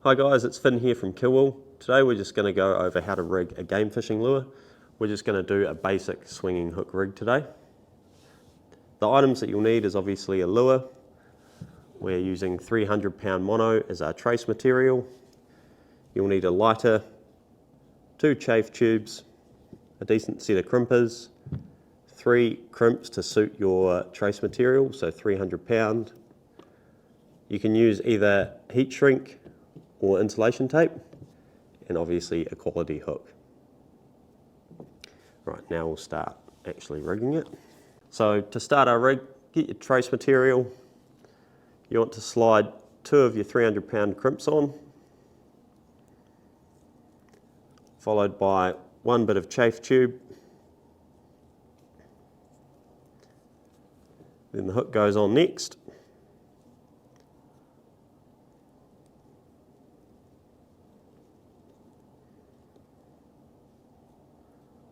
Hi guys, it's Finn here from Kilwell. Today we're just going to go over how to rig a game fishing lure. We're just going to do a basic swinging hook rig today. The items that you'll need is obviously a lure. We're using 300-pound mono as our trace material. You'll need a lighter, 2 chafe tubes, a decent set of crimpers, 3 crimps to suit your trace material, so 300-pound. You can use either heat shrink or insulation tape, and obviously a quality hook. Right, now we'll start actually rigging it. So to start our rig, get your trace material. You want to slide 2 of your 300-pound crimps on, followed by 1 bit of chafe tube. Then the hook goes on next.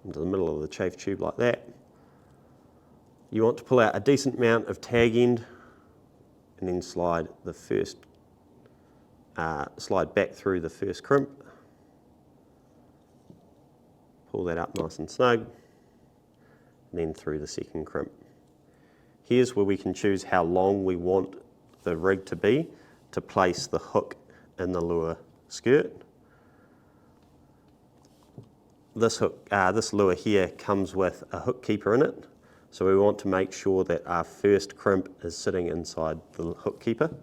Into the middle of the chafe tube like that. You want to pull out a decent amount of tag end and then slide the first, slide back through the first crimp. Pull that up nice and snug, and then through the second crimp. Here's where we can choose how long we want the rig to be to place the hook in the lure skirt. This lure here comes with a hook keeper in it, so we want to make sure that our first crimp is sitting inside the hook keeper.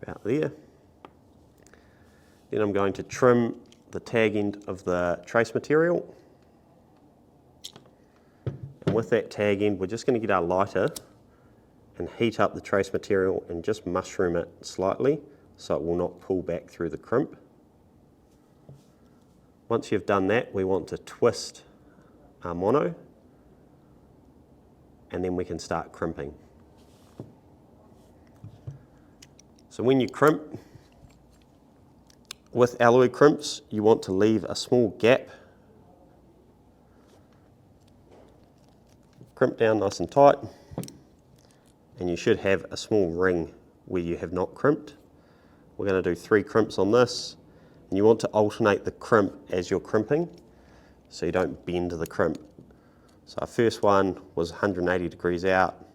About there. Then I'm going to trim the tag end of the trace material. And with that tag end, we're just going to get our lighter and heat up the trace material and just mushroom it slightly so it will not pull back through the crimp. Once you've done that, we want to twist our mono, and then we can start crimping. So when you crimp, with alloy crimps, you want to leave a small gap. Crimp down nice and tight, and you should have a small ring where you have not crimped. We're going to do 3 crimps on this, and you want to alternate the crimp as you're crimping so you don't bend the crimp. So our first one was 180 degrees out,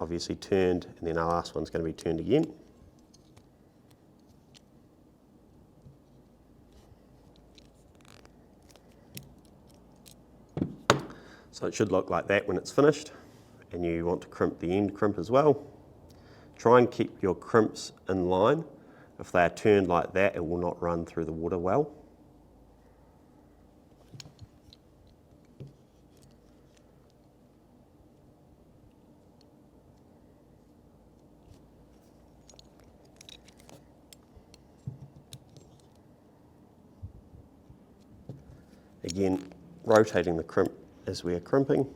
obviously turned, and then our last one's going to be turned again. So it should look like that when it's finished, and you want to crimp the end crimp as well. Try and keep your crimps in line. If they are turned like that, it will not run through the water well. Again, rotating the crimp as we are crimping.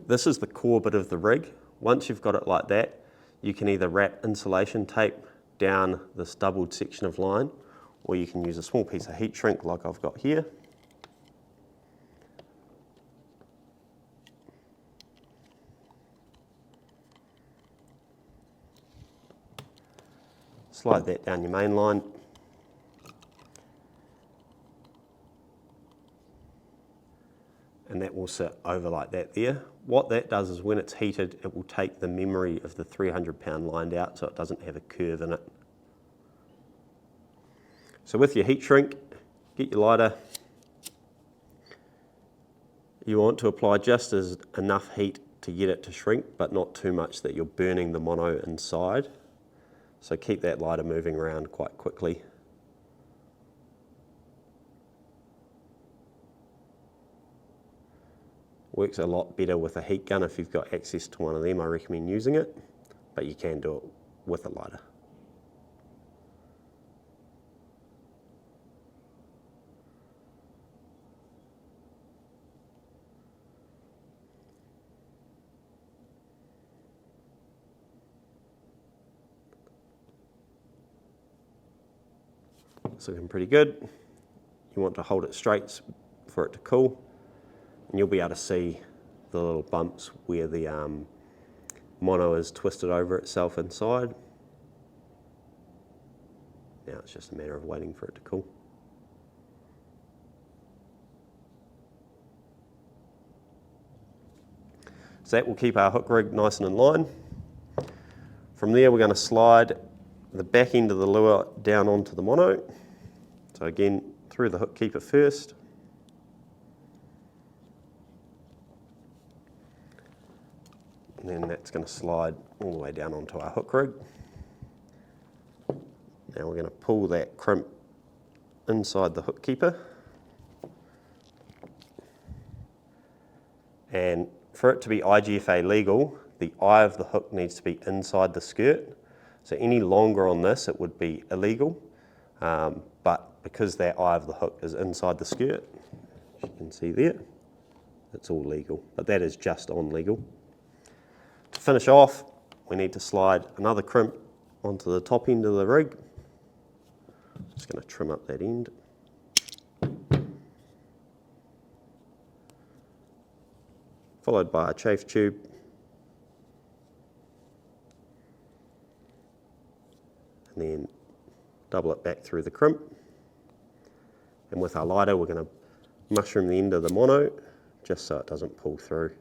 This is the core bit of the rig. Once you've got it like that, you can either wrap insulation tape down this doubled section of line, or you can use a small piece of heat shrink like I've got here. Slide that down your main line. And that will sit over like that there. What that does is when it's heated, it will take the memory of the 300-pound line out so it doesn't have a curve in it. So with your heat shrink, get your lighter. You want to apply just as enough heat to get it to shrink, but not too much that you're burning the mono inside. So keep that lighter moving around quite quickly. Works a lot better with a heat gun. If you've got access to one of them, I recommend using it, but you can do it with a lighter. It's looking pretty good. you want to hold it straight for it to cool, and you'll be able to see the little bumps where the mono is twisted over itself inside. Now it's just a matter of waiting for it to cool. So that will keep our hook rig nice and in line. From there we're going to slide the back end of the lure down onto the mono. So again, through the hook keeper first. And then that's going to slide all the way down onto our hook rig. Now we're going to pull that crimp inside the hook keeper. And for it to be IGFA legal, the eye of the hook needs to be inside the skirt. So any longer on this, it would be illegal. But because that eye of the hook is inside the skirt, as you can see there, it's all legal. But that is just on legal. To finish off, we need to slide another crimp onto the top end of the rig. Just going to trim up that end. Followed by a chafe tube. And then double it back through the crimp. And with our lighter, we're going to mushroom the end of the mono just so it doesn't pull through.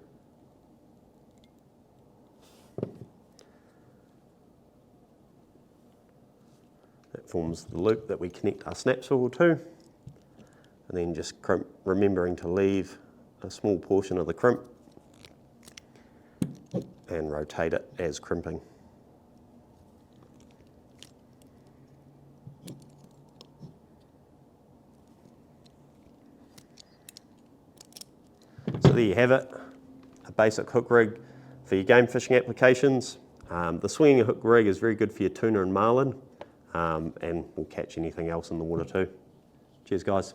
That forms the loop that we connect our snap swivel to. And then just crimp, remembering to leave a small portion of the crimp and rotate it as crimping. So there you have it, a basic hook rig for your game fishing applications. The swinging hook rig is very good for your tuna and marlin, and will catch anything else in the water too. Cheers guys.